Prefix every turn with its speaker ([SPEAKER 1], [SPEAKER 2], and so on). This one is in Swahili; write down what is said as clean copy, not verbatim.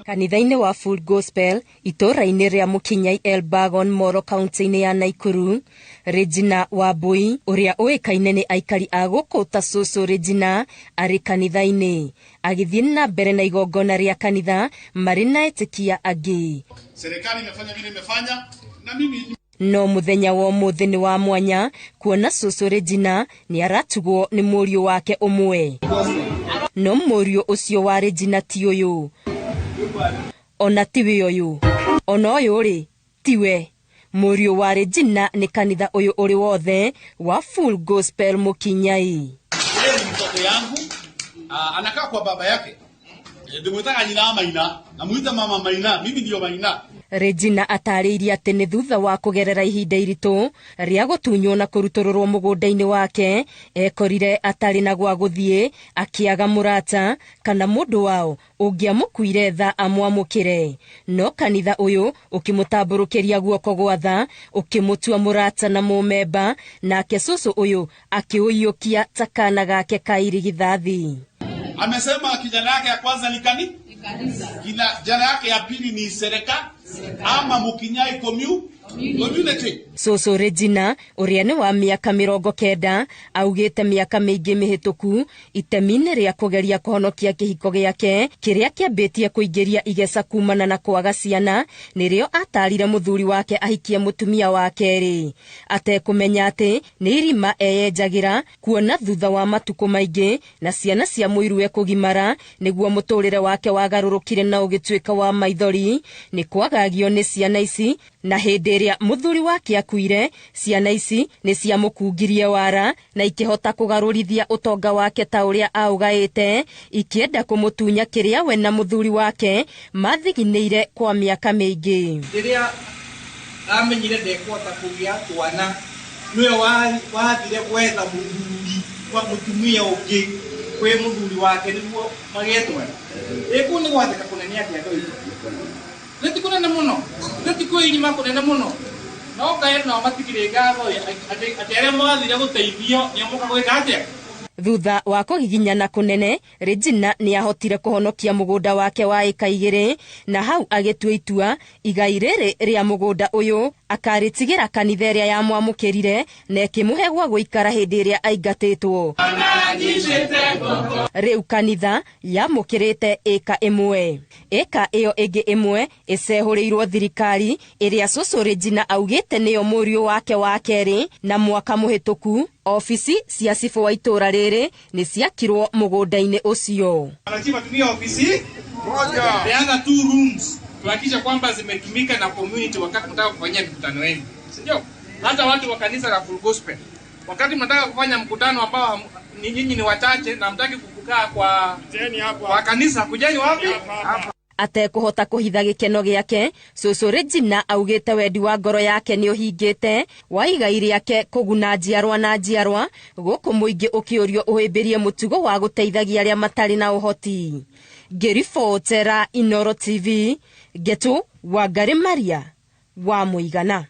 [SPEAKER 1] Kanitha-inĩ wa Full Gospel itũũra-inĩ rĩa Mũkinyai Elbagon Moro kaunti-inĩ ya Naikuru, Regina Wambui ũrĩa ũĩkaine nĩ aikari a gũkũ ta cũcũ Regina arĩ kanitha-inĩ agĩthiĩ na mbere na igongona rĩa kanitha marĩ na etĩkia angĩ.
[SPEAKER 2] Serikali imefanya vile imefanya na mimi
[SPEAKER 1] no muthenya wa ũmũthĩ nĩ wa mwanya kuona cũcũ Regina nĩ aratugwo nĩ mũriũ wake ũmwe. No mũriũ ũcio wa Regina ti ũyũ, ona tiwe ũyũ, ona ũyũ rĩ tiwe. Mũriũ wa Regina nĩ kanitha ũyũ ũrĩ wothe wa Full Gospel Mũkinyai.
[SPEAKER 2] Yeye ni mtoto yangu, anakaa kwa baba yake. Ndimwitaga nyina Maina, namuita mama Maina, mimi ndio Maina.
[SPEAKER 1] Regina atarĩirie atĩ nĩ thutha wa kũgerera ihinda iritũ rĩa gũtunywo na kũrutũrũrwo mũgũnda-inĩ wake ekorire atarĩ na gwa gũthiĩ, akĩaga mũrata kana mũndũ wao ũngĩamũkuire tha amwamũkĩre. No kanitha ũyũ ũkĩmũtambũrũkĩria guoko gwa tha, ũkĩmũtua mũrata na mũmemba, nake cũcũ ũyũ akĩũiyũkia ta kana gake ka irigithathi.
[SPEAKER 2] Amesema kijana yake ya kwanza ni kanisa. Kijana yake ya pili ni serikali ama Mũkinyai community.
[SPEAKER 1] Cũcũ Regina ũrĩa nĩ wa mĩaka 90 augĩte mĩaka mĩingĩ mĩhĩtũku itemi-inĩ rĩa kũgeria kũhonokia kĩhiko gĩake kĩrĩa kĩambĩtie kũingĩria igeca kumana na kwaga ciana nĩrĩo atarire mũthuri wake ahikie mũtumia wa kerĩ, atekũmenya atĩ nĩ irima eyenjagĩra kuona thutha wa matukũ maingĩ na ciana cia mũirũ kũgimara nĩguo mũtũrĩre wake wagarũrũkire na ũgĩtuĩka wa maithori nĩ kwagagio nĩ ciana ici. Na hĩndĩ ĩrĩa mũthuri wake akuire, ciana ici nĩ ciamũkungirie wara na ikĩhota kũgarũrithia ũtonga wake ta ũrĩa aũgaĩte, ikĩenda kũmũtunya kĩrĩa we na mũthuri wake mathiginĩire kwa mĩaka mĩingĩ.
[SPEAKER 3] Rĩrĩa amenyire ndekũhota kũgĩa twana, nĩwe wathire gwetha mũthuri wa mũtumia ũngĩ kwĩ mũthuri wake nĩguo magĩe twana. Kũu nĩ gwathĩka kũnene atĩa andũ aitũ. Nĩti kũnene mũno, nĩti kwĩ irima kũnene mũno. No Ngai no matigire ngatho atĩ arĩa mathire gũteithio nĩmoka gwĩka atĩa.
[SPEAKER 1] Thutha wa kũgiginyana kũnene, Regina nĩ ahotire kũhonokia mũgũnda wake wa ĩka 2 na hau agĩtua itua igai rĩrĩ rĩa mũgũnda ũyũ akarĩtigĩra kanitha ĩrĩa yamwamũkĩrire na ĩkĩmũhe gwa gũikara hĩndĩ ĩrĩa aingatĩtwo. Rĩu kanitha yamũkĩrĩte ĩka 1. Ĩka ĩyo ĩngĩ 1 ĩcehũrĩirwo thirikari ĩrĩa cũcũ Regina augĩte nĩyo mũriũ wake wa kerĩ, na mwaka mũhĩtũku ofici cia cibũ wa itũũra rĩrĩ nĩ ciakirwo mũgũnda-inĩ ũcio.
[SPEAKER 3] Lazima tumia ofisi moja. The other 2 rooms tuhakikisha kwamba zimetumika na community wakati mtaka kufanyia mikutano yenu. Sio? Hata watu wa kanisa la Full Gospel. Wakati mtaka kufanya mkutano ambao ni nyinyi ni wachache na mtaki kukaa kwa kanisa, kujeni wapi? Hapa.
[SPEAKER 1] Atekũhota kũhitha gĩkeno gĩake, cũcũ Regina augĩte wendi wa ngoro yake nĩ ũhingĩte wa igai rĩake kũguna njiarwa na njiarwa, gũkũ mũingĩ ũkĩũrio ũhĩmbĩrie mũtugo wa gũteithagia arĩa matarĩ na ũhoti. Ngĩribotera Inooro TV, Ngetũ Wangari Maria wa Mũigana.